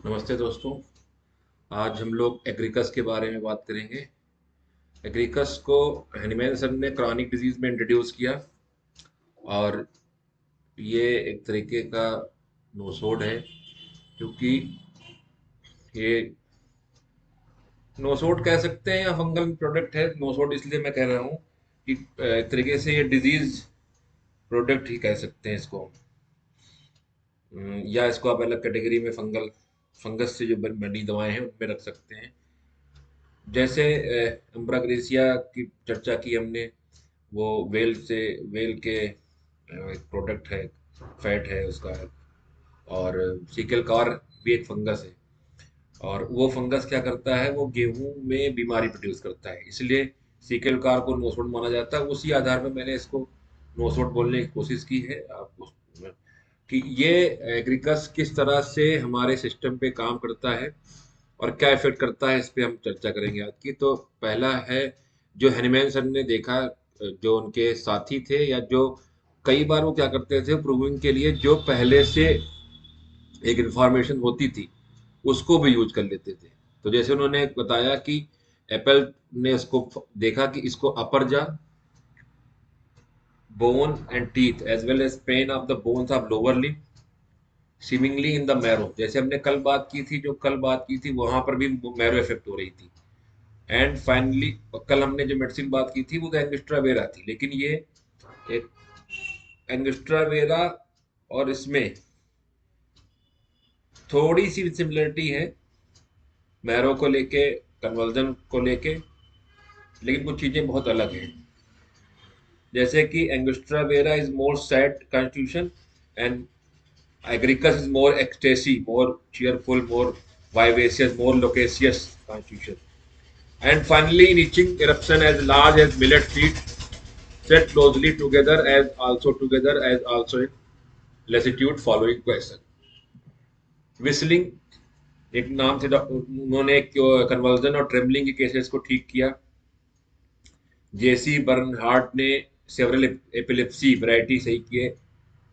नमस्ते दोस्तों। आज हम लोग एग्रीकस के बारे में बात करेंगे। एग्रीकस को हैनिमैन सर ने क्रॉनिक डिजीज में इंट्रोड्यूस किया और ये एक तरीके का नोसोड है, क्योंकि ये नोसोड कह सकते हैं या फंगल प्रोडक्ट है। नोसोड इसलिए मैं कह रहा हूँ कि एक तरीके से ये डिजीज प्रोडक्ट ही कह सकते हैं इसको। या इसको आप अलग कैटेगरी में फंगस से जो बनी दवाएं हैं उनमें रख सकते हैं। जैसे अम्ब्राग्रेसिया की चर्चा की हमने, वो वेल के एक प्रोडक्ट है, फैट है उसका। और सीकल कार भी एक फंगस है, और वो फंगस क्या करता है, वो गेहूं में बीमारी प्रोड्यूस करता है, इसलिए सीकल कार को नोसोड माना जाता है। उसी आधार पर मैंने इसको नोसोड बोलने की कोशिश की है आपको, कि ये एग्रीकस किस तरह से हमारे सिस्टम पे काम करता है और क्या इफेक्ट करता है, इस पे हम चर्चा करेंगे आज की। तो पहला है, जो हैनिमैन सर ने देखा, जो उनके साथी थे या जो कई बार वो क्या करते थे प्रूविंग के लिए, जो पहले से एक इंफॉर्मेशन होती थी उसको भी यूज कर लेते थे। तो जैसे उन्होंने बताया कि एप्पल ने इसको देखा कि इसको upper jaw bone and teeth as well as pain of the bones of lower limb seemingly in the marrow. जैसे हमने कल बात की थी वहां पर भी मैरो इफेक्ट हो रही थी। एंड फाइनली कल हमने जो मेडिसिन बात की थी वो तो एंगस्ट्रावेरा थी, लेकिन ये एक एंगस्ट्रावेरा और इसमें थोड़ी सी सिमिलरिटी है, मैरो को लेके, कन्वर्जन को लेके, लेकिन कुछ चीजें बहुत अलग हैं। जैसे कि angustura vera is more sad constitution and agaricus is more ecstasy, more cheerful, more vivacious, more loquacious constitution. And finally, in itching eruption as large as millet seed, set closely together as also in lassitude following question. Whistling एक नाम से उन्होंने conversion और trembling के cases को ठीक किया। जेसी Bernhard ने सेवरल एपिलेप्सी वैरायटी सही किए।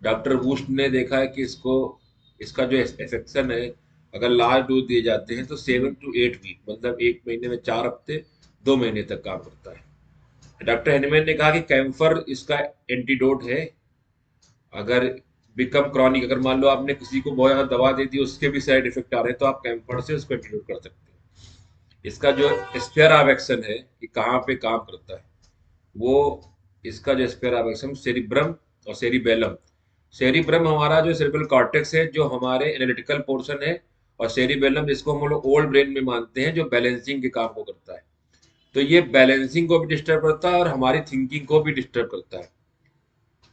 डॉक्टर वुस्ट ने देखा है कि इसका जो इफेक्शन है, अगर लार्ज डोज दिए जाते हैं तो 7 to 8 वीक, मतलब 1 महीने में 4 हफ्ते, 2 महीने तक काम करता है। डॉक्टर हेनमैन ने कहा कि कैम्फर इसका एंटीडोट है। अगर बिकम क्रॉनिक, अगर मान लो आपने किसी को बहुत ज्यादा दवा दे दी, उसके भी साइड इफेक्ट आ रहे हैं, तो आप कैम्फर से उसको एंटीडोट कर सकते हैं। इसका जो स्फेयर ऑफ एक्शन है कि कहाँ पे काम करता है, वो इसका जो स्फेयर ऑफ एक्शन सेरिब्रम और सेरिबेलम। सेरिब्रम हमारा जो सेरिब्रल कॉर्टेक्स है, जो हमारे एनालिटिकल पोर्शन है, और सेरिबेलम जिसको हम लोग ओल्ड ब्रेन में मानते हैं, जो बैलेंसिंग के काम को करता है। तो ये बैलेंसिंग को भी डिस्टर्ब करता है और हमारी थिंकिंग को भी डिस्टर्ब करता है।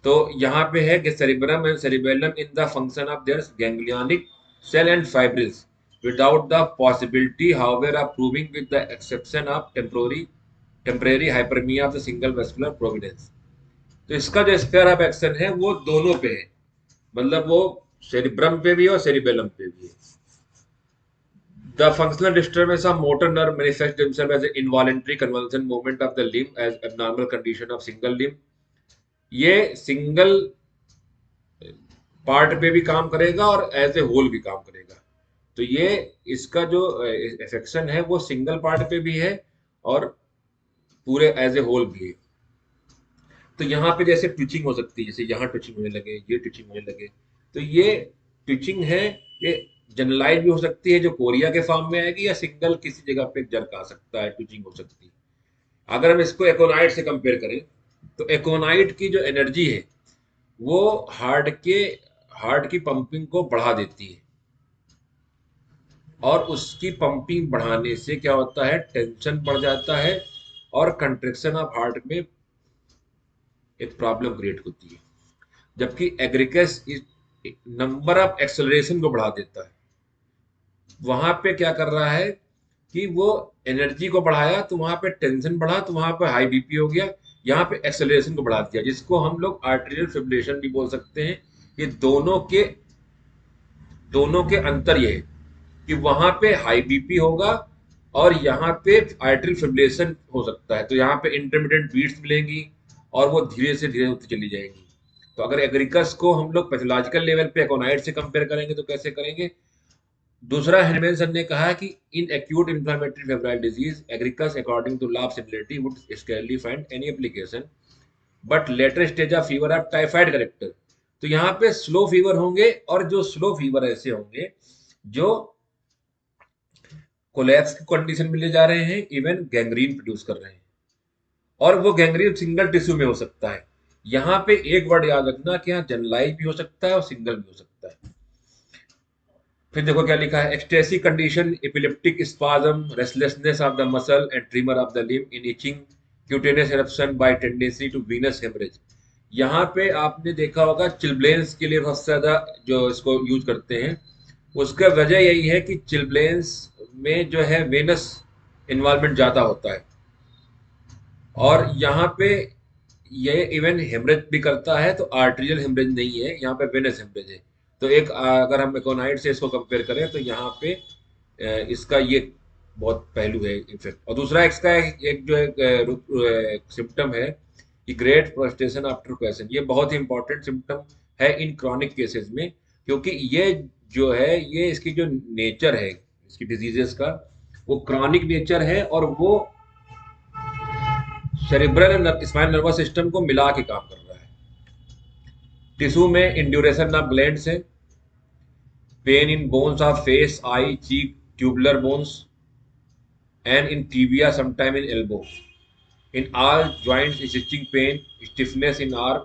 तो यहाँ पे है कि cerebrum and cerebellum in the function of their ganglionic cell and fibrils without the possibility however of proving, with the exception of temporary hyperemia of the single vascular providence। तो इसका जो स्पेयर ऑफ एक्शन है वो दोनों पे है, मतलब वो सेरिब्रम पे भी है और सेरिबेलम पे भी है। The functional disturbance of motor nerve manifests themselves as an involuntary convulsion movement of the limb as abnormal condition of single limb। ये सिंगल पार्ट पे भी काम करेगा और एज ए होल भी काम करेगा। तो ये इसका जो इफेक्शन है वो सिंगल पार्ट पे भी है और पूरे एज ए होल भी है। तो यहाँ पे जैसे ट्विचिंग हो सकती है, जैसे यहाँ ट्विचिंग होने लगे, ये ट्विचिंग होने लगे, तो ये ट्विचिंग है, ये जनरलाइज भी हो सकती है, जो कोरिया के फॉर्म में आएगी, या सिंगल किसी जगह पे जर्क आ सकता है, ट्विचिंग हो सकती है। अगर हम इसको एकोनाइट से कंपेयर करें, तो एकोनाइट की जो एनर्जी है वो हार्ट की पंपिंग को बढ़ा देती है, और उसकी पंपिंग बढ़ाने से क्या होता है, टेंशन बढ़ जाता है और कंट्रैक्शन ऑफ हार्ट में एक प्रॉब्लम क्रिएट होती है। जबकि एग्रीकस नंबर ऑफ एक्सेलरेशन को बढ़ा देता है। वहां पे क्या कर रहा है कि वो एनर्जी को बढ़ाया तो वहां पे टेंशन बढ़ा, तो वहां पे हाई बीपी हो गया। यहाँ पे एक्सेलरेशन को बढ़ा दिया, जिसको हम लोग आर्टेरियल फिब्रिलेशन भी बोल सकते हैं। ये दोनों के अंतर ये है कि वहां पे हाई बीपी होगा और यहाँ पे आर्टरी फिब्रिलेशन हो सकता है। तो यहाँ पे इंटरमीडिएट बीट्स मिलेंगी और वो धीरे से धीरे होती चली जाएंगी। तो अगर एग्रीकस को हम लोग पैथोलॉजिकल लेवल पे एकोनाइट से कंपेयर करेंगे तो कैसे करेंगे, दूसरा, हेनमेन ने कहा कि in acute inflammatory febrile disease agaricus according to lab similarity would scarcely find any application, but later stage of fever of typhoid character. तो यहाँ पे स्लो फीवर होंगे, और जो स्लो फीवर ऐसे होंगे जो कोलैप्स की कंडीशन में ले जा रहे हैं, इवन गैंग्रीन प्रोड्यूस कर रहे हैं, और वो गैंग्रीन सिंगल टिश्यू में हो सकता है। यहाँ पे एक वर्ड याद रखना कि यहाँ जनरलाइज भी हो सकता है और सिंगल भी हो सकता है। फिर देखो क्या लिखा है, ecstasy condition, epileptic spasm, restlessness of the muscle and tremor of the limb in itching, cutaneous eruption by tendency to venous haemorrhage. यहाँ पे आपने देखा होगा चिल्ब्लेंस के लिए सबसे ज्यादा जो इसको यूज करते हैं, उसका वजह यही है कि चिल्ब्लेंस में जो है वेनस इन्वॉल्वमेंट ज्यादा होता है, और यहाँ पे ये इवन हेमरेज भी करता है, तो आर्टेरियल हेमरेज नहीं है, यहाँ पे वेनस हेमरेज है। तो एक अगर हम एकोनाइट से इसको कंपेयर करें तो यहाँ पे इसका ये बहुत पहलू है इफेक्ट। और दूसरा इसका एक जो एक सिम्टम है कि ग्रेट प्रोस्टेशन आफ्टर क्वेश्चन, ये बहुत ही इंपॉर्टेंट सिम्टम है इन क्रॉनिक केसेस में, क्योंकि ये जो है ये इसकी जो नेचर है इसकी डिजीजेस का, वो क्रॉनिक नेचर है, और वो सेरिब्रल स्पाइनल नर्वस सिस्टम को मिला के काम कर रहा है। टिश्यू में इंड्यूरेशन ऑफ ग्लैंड्स है, pain in bones of face, I, cheek, tubular bones, and in tibia, sometime in elbow, in all joints, stitching pain, stiffness in arm,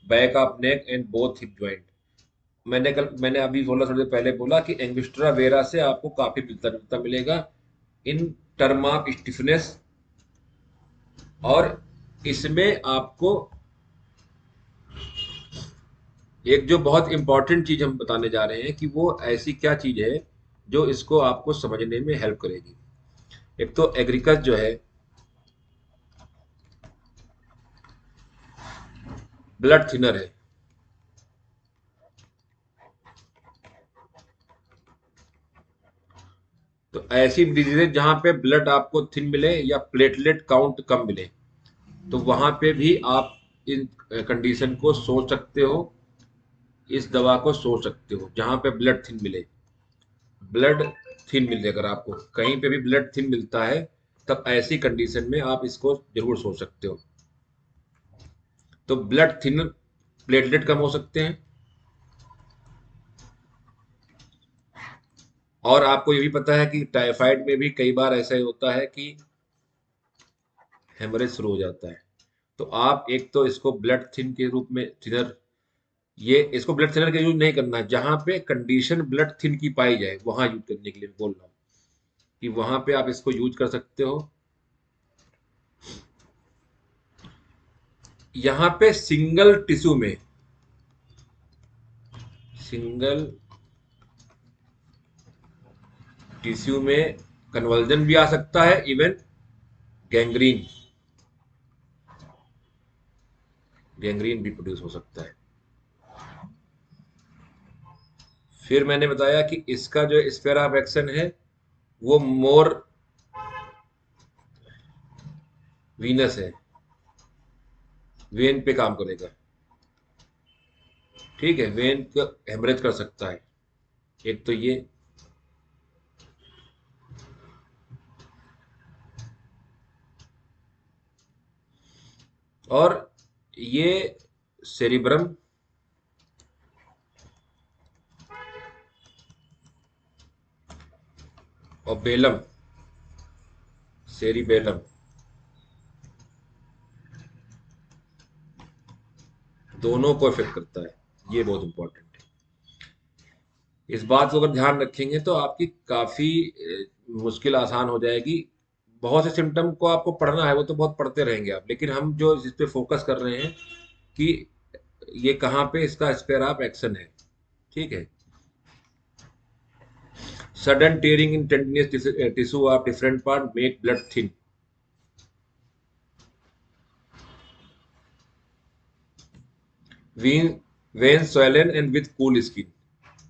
back of neck and both hip joint. मैंने अभी बोला, थोड़ी देर पहले बोला कि एंगस्ट्रा vera से आपको काफी मिलता जुलता मिलेगा इन टर्म ऑफ स्टिफनेस, और इसमें आपको एक जो बहुत इंपॉर्टेंट चीज हम बताने जा रहे हैं कि वो ऐसी क्या चीज है जो इसको आपको समझने में हेल्प करेगी। एक तो एग्रीकस जो है ब्लड थिनर है। तो ऐसी डिजीज जहां पे ब्लड आपको थिन मिले या प्लेटलेट काउंट कम मिले, तो वहां पे भी आप इन कंडीशन को सोच सकते हो, इस दवा को सोच सकते हो जहां पे ब्लड थिन मिले। ब्लड थिन मिले, अगर आपको कहीं पे भी ब्लड थिन मिलता है, तब ऐसी कंडीशन में आप इसको जरूर सोच सकते हो। तो ब्लड थिन, प्लेटलेट कम हो सकते हैं, और आपको ये भी पता है कि टाइफाइड में भी कई बार ऐसा ही होता है कि हेमरेज शुरू हो जाता है। तो आप एक तो इसको ब्लड थिन के रूप में थिनर, ये इसको ब्लड थिनर का यूज नहीं करना है, जहां पे कंडीशन ब्लड थिन की पाई जाए वहां यूज करने के लिए बोल रहा हूँ, कि वहां पे आप इसको यूज कर सकते हो। यहाँ पे सिंगल टिश्यू में, सिंगल टिश्यू में कन्वर्जन भी आ सकता है, इवन गैंग्रीन, गैंग्रीन भी प्रोड्यूस हो सकता है। फिर मैंने बताया कि इसका जो स्फीयर ऑफ एक्शन है वो मोर वीनस है, वेन पे काम करेगा। ठीक है, वेन को हेमरेज कर सकता है, एक तो ये। और ये सेरिब्रम और बेलम, सेरिबेलम, दोनों को इफेक्ट करता है, ये बहुत इंपॉर्टेंट है। इस बात को अगर ध्यान रखेंगे तो आपकी काफी मुश्किल आसान हो जाएगी। बहुत से सिम्टम को आपको पढ़ना है, वो तो बहुत पढ़ते रहेंगे आप, लेकिन हम जो इस पे फोकस कर रहे हैं कि ये कहाँ पे इसका स्पेयर ऑफ एक्शन है। ठीक है, sudden tearing in tendinous tissue of different part make blood thin, vein vein swollen and with cool skin,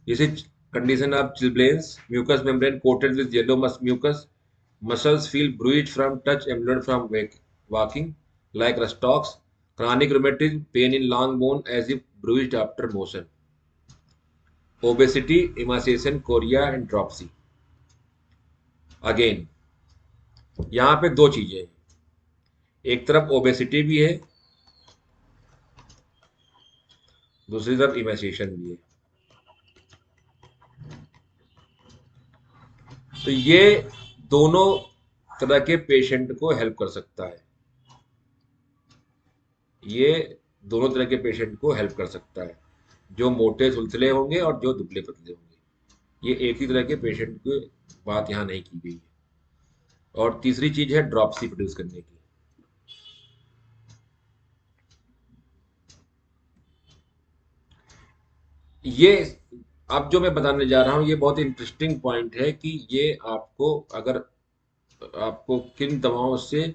this is condition of chilblains, mucous membrane coated with yellow mucus, muscles feel bruised from touch and blood from walking like rustocks, chronic rheumatism, pain in long bone as if bruised after motion। Obesity, emaciation, chorea and dropsy. Again यहाँ पे दो चीजें हैं, एक तरफ obesity भी है, दूसरी तरफ इमासेशन भी है। तो ये दोनों तरह के पेशेंट को हेल्प कर सकता है, ये दोनों तरह के पेशेंट को हेल्प कर सकता है, जो मोटे सुलसले होंगे और जो दुबले पतले होंगे। ये एक ही तरह के पेशेंट की बात यहाँ नहीं की गई है। और तीसरी चीज है ड्रॉपसी प्रोड्यूस करने की। ये अब जो मैं बताने जा रहा हूँ ये बहुत इंटरेस्टिंग पॉइंट है कि ये आपको, अगर आपको किन दवाओं से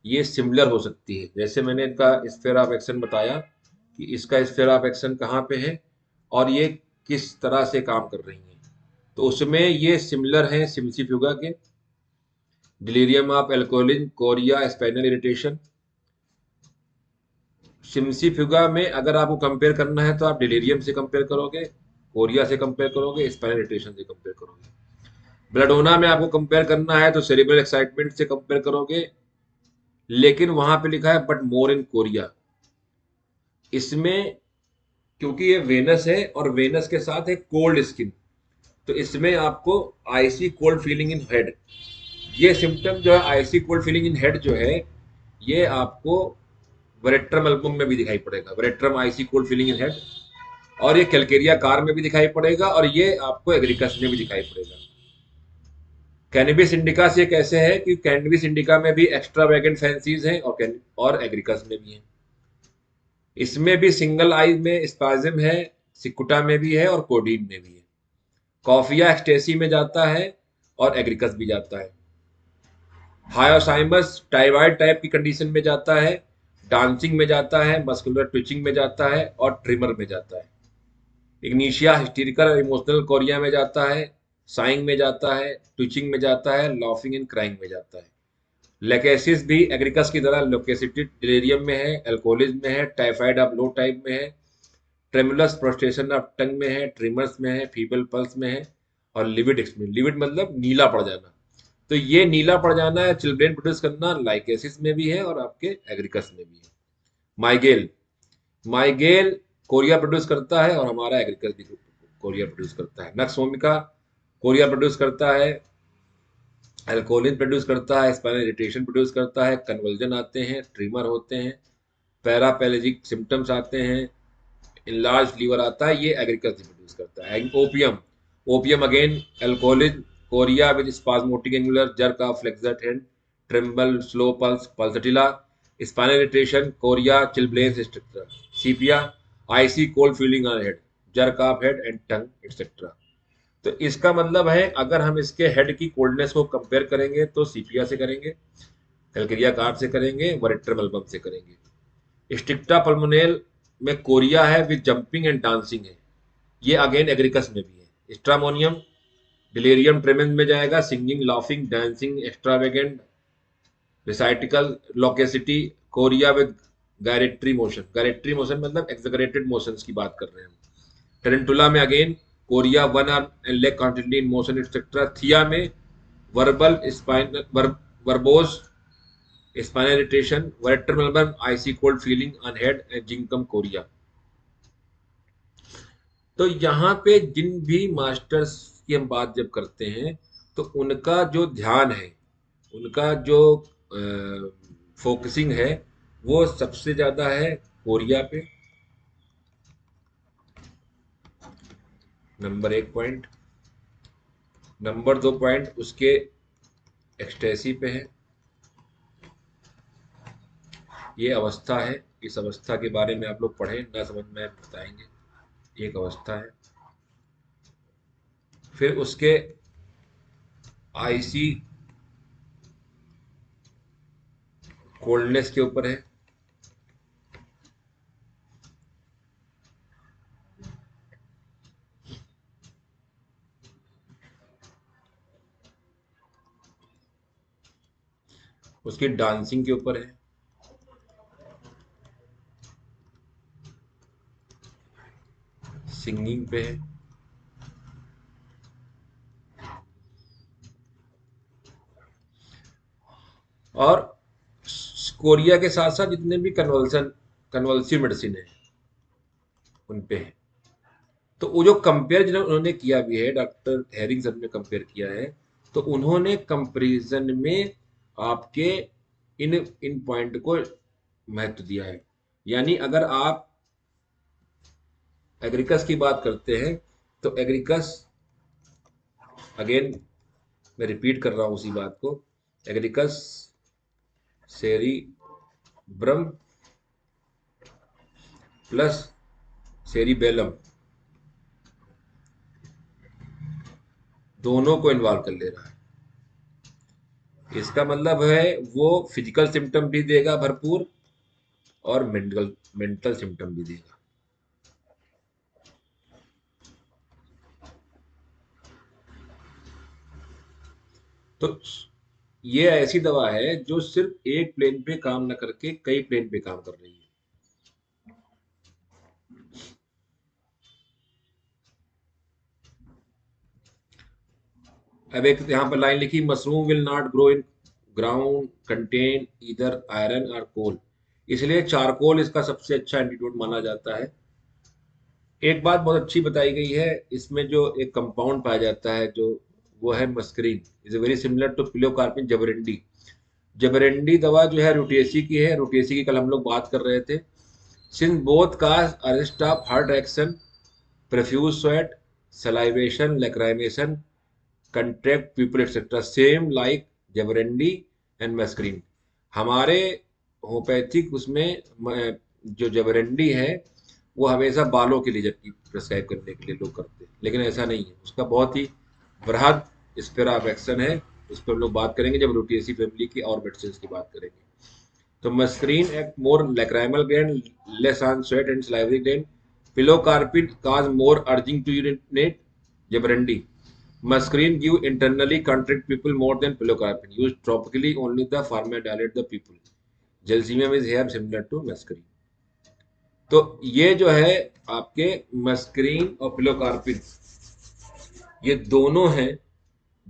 ये सिमिलर हो सकती है। जैसे मैंने इनका स्फीयर ऑफ एक्शन बताया कि इसका स्फीयर ऑफ एक्शन कहाँ पे है और ये किस तरह से काम कर रही हैं, तो उसमें ये सिमिलर हैं सिम्सिफ्यूगा के। Delirium of alcoholism, chorea, spinal irritation. Cimicifuga में अगर आपको कंपेयर करना है तो आप डिलीरियम से कंपेयर करोगे, कोरिया से कंपेयर करोगे, स्पाइनल इरिटेशन से कंपेयर करोगे। ब्लडोना में आपको कंपेयर करना है तो सेरिब्रल एक्साइटमेंट से कंपेयर करोगे, लेकिन वहां पे लिखा है बट मोर इन कोरिया। इसमें क्योंकि ये वेनस है और वेनस के साथ है कोल्ड स्किन, तो इसमें आपको IC cold feeling in head, ये सिम्टम जो है IC cold feeling in head जो है, ये आपको वरेट्रम एल्बम में भी दिखाई पड़ेगा, veratrum icy cold feeling in head. और ये कैलकेरिया कार में भी दिखाई पड़ेगा और ये आपको एग्रीकस में भी दिखाई पड़ेगा। कैनबिस इंडिका से कैसे है कि कैनबिस इंडिका में भी एक्स्ट्रा वैगेंट फैंसीज हैं और एग्रीकस में भी हैं। इसमें भी सिंगल आई में स्पाज्म है, सिकुटा में भी है और कोडीन में भी है। कॉफिया एक्सटेसी में जाता है और एग्रीकस भी जाता है। हायोसाइमस टाइवाइड टाइप की कंडीशन में जाता है, डांसिंग में जाता है, मस्कुलर ट्विचिंग में जाता है और ट्रिमर में जाता है। इग्निशिया हिस्टेरिकल और इमोशनल कोरिया में जाता है, साइंग में जाता है, ट्विचिंग में जाता है, लाफिंग एंड क्राइंग में जाता है। लेकेसिस भी एग्रीकस की तरह लोकेसिटी डिलीरियम में है, एल्कोहलिज्म में है, टाइफाइड ऑफ लो टाइप में है, ट्रेमुलस प्रोस्टेशन ऑफ टंग में है, ट्रिमर्स में है, फीबल पल्स में है और लिविड एक्सपीरियंस, लिविड मतलब नीला पड़ जाना। तो ये नीला पड़ जाना है चिल्ड्रेन प्रोड्यूस करना लाइकेसिस में भी है और आपके एग्रीकस में भी है। माइगेल, माइगेल कोरिया प्रोड्यूस करता है और हमारा एग्रीकस भी कोरिया प्रोड्यूस करता है। नक्स वोमिका कोरिया प्रोड्यूस करता है, एल्कोहलिन प्रोड्यूस करता है, स्पाइनल इरिटेशन प्रोड्यूस करता है, कन्वर्जन आते हैं, ट्रीमर होते हैं, पैरापेलेजिक सिम्टम्स आते हैं, इनलार्ज लीवर आता है, ये एग्रीकस प्रोड्यूस करता है। Opium, opium again alcoholism, chorea with spasmodic angular jerk of flexor hand, tremble, slow pulse, pulsatilla, spinal irritation, chorea, chilblains etcetera. Sepia, icy cold feeling on head, jerk of head and tongue etcetera. तो इसका मतलब है अगर हम इसके head की coldness को compare करेंगे तो सीपिया से करेंगे, कैलकेरिया कार्ब से करेंगे, वरेट्रम एल्बम से करेंगे। स्टिक्टा पल्मोनेल में कोरिया है विद जंपिंग एंड डांसिंग है, ये अगेन एग्रीकस में भी है। स्ट्रामोनियम डिलेरियम ट्रेमेंस में जाएगा, singing, laughing, dancing, extravagant, rhythmical, loquacity, chorea with gyratory motion, gyratory motion मतलब एक्सगरेटेड मोशंस की बात कर रहे हैं हम। टेरेंटुला में again chorea, one arm and leg continuity in motion etcetera. Thea में verbal spinal verbose, spinal irritation, veratrum album, icy cold feeling on head and zincum chorea. तो यहाँ पे जिन भी मास्टर्स की हम बात जब करते हैं तो उनका जो ध्यान है, उनका जो फोकसिंग है वो सबसे ज्यादा है कोरिया पे, नंबर एक पॉइंट। नंबर दो पॉइंट उसके एक्सटेसी पे है। ये अवस्था है, इस अवस्था के बारे में आप लोग पढ़ें, ना समझ में बताएंगे, एक अवस्था है। फिर उसके आईसी कोल्डनेस के ऊपर है, उसकी डांसिंग के ऊपर है, सिंगिंग पे है, और कोरिया के साथ साथ जितने भी कन्वल्सिव मेडिसिन है उन पे है। तो वो जो कंपेयर जिन्होंने उन्होंने किया भी है, डॉक्टर हेरिंग सर ने कंपेयर किया है, तो उन्होंने कंपैरिजन में आपके इन इन पॉइंट को महत्व दिया है। यानी अगर आप एग्रीकस की बात करते हैं तो एग्रीकस, अगेन मैं रिपीट कर रहा हूं उसी बात को, एग्रीकस सेरिब्रम प्लस सेरिबेलम दोनों को इन्वॉल्व कर ले रहा है। इसका मतलब है वो फिजिकल सिम्टम भी देगा भरपूर और मेंटल मेंटल सिम्टम भी देगा। तो ये ऐसी दवा है जो सिर्फ एक प्लेन पे काम न करके कई प्लेन पे काम कर रही है। अब एक यहाँ पर लाइन लिखी, mushroom will not grow in ground contain इधर आयरन और कोल, इसलिए चारकोल इसका सबसे अच्छा एंटीडोट माना जाता है। एक बात बहुत अच्छी बताई गई है, इसमें जो एक कंपाउंड पाया जाता है जो वो है muscarine, is very similar to pilocarpine jaborandi. Jaborandi दवा जो है रुटियसी की है, रुटियसी की कल हम लोग बात कर रहे थे। Since both cause arrest of heart action, profuse sweat, salivation, lacrimation, contract pupil etcetera same like jaborandi and muscarine. हमारे होम्योपैथिक उसमें जो जबरेंडी है वो हमेशा बालों के लिए जबकि प्रिस्क्राइब करने के लिए लोग करते हैं, लेकिन ऐसा नहीं है, उसका बहुत ही बृहद स्पेयर ऑफ एक्शन है। उस पर हम लोग बात करेंगे जब रूटियसी फैमिली की और मेडिसिन की बात करेंगे। तो Mascarene act more lacrimal gland, less on sweat and salivary gland. Pilocarpine cause more urging to urinate. Jabrendi. Muscarine give internally contract people more than pilocarpine. Used tropically only the pharma dilate the people. Gelsemium is here similar to muscarine. तो ये जो है आपके Mascarene और pilocarpine, ये दोनों हैं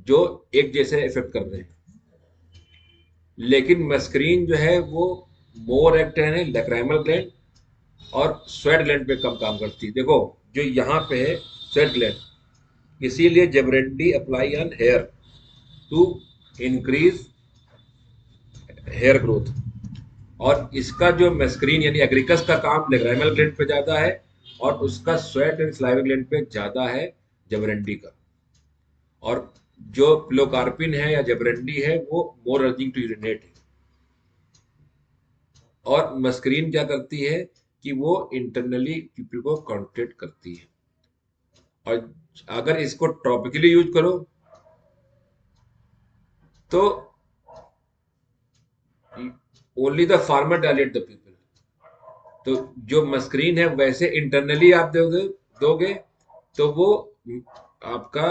जो एक जैसे इफेक्ट कर रहे हैं, लेकिन मस्करीन जो है वो मोर एक्ट है लैक्राइमल ग्लैंड और स्वेट ग्लैंड पे कम काम करती है। देखो जो यहाँ पे है स्वेट ग्लैंड, इसीलिए jaborandi apply on hair to increase hair growth, और इसका जो मेस्क्रीन यानी एग्रीकस का काम लेग्राइमल ग्लैंड पे ज्यादा है और उसका स्वेट एंड स्लाइवा ग्लैंड पे ज्यादा है जबरेंडी का। और जो प्लोकार्पिन है या जबरेंडी है वो मोर अर्जिंग टू यूरिनेट है, और मस्क्रीन क्या करती है कि वो इंटरनली पीपल को कॉन्ट्रैक्ट करती है। और अगर इसको टॉपिकली यूज करो तो only the farmer dilate the people. तो जो मस्क्रीन है वैसे इंटरनली आप दोगे तो वो आपका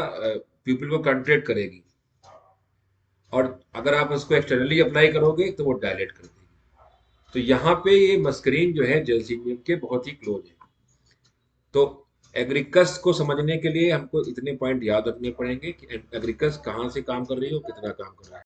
पीपल को कॉन्ट्रैक्ट करेगी, और अगर आप उसको एक्सटर्नली अप्लाई करोगे तो वो डायलेट कर देगी। तो यहाँ पे ये मस्क्रीन जो है जेल्सिनियम के बहुत ही क्लोज है। तो एग्रीकस को समझने के लिए हमको इतने पॉइंट याद रखने पड़ेंगे कि एग्रीकस कहाँ से काम कर रही है और कितना काम कर रहा है।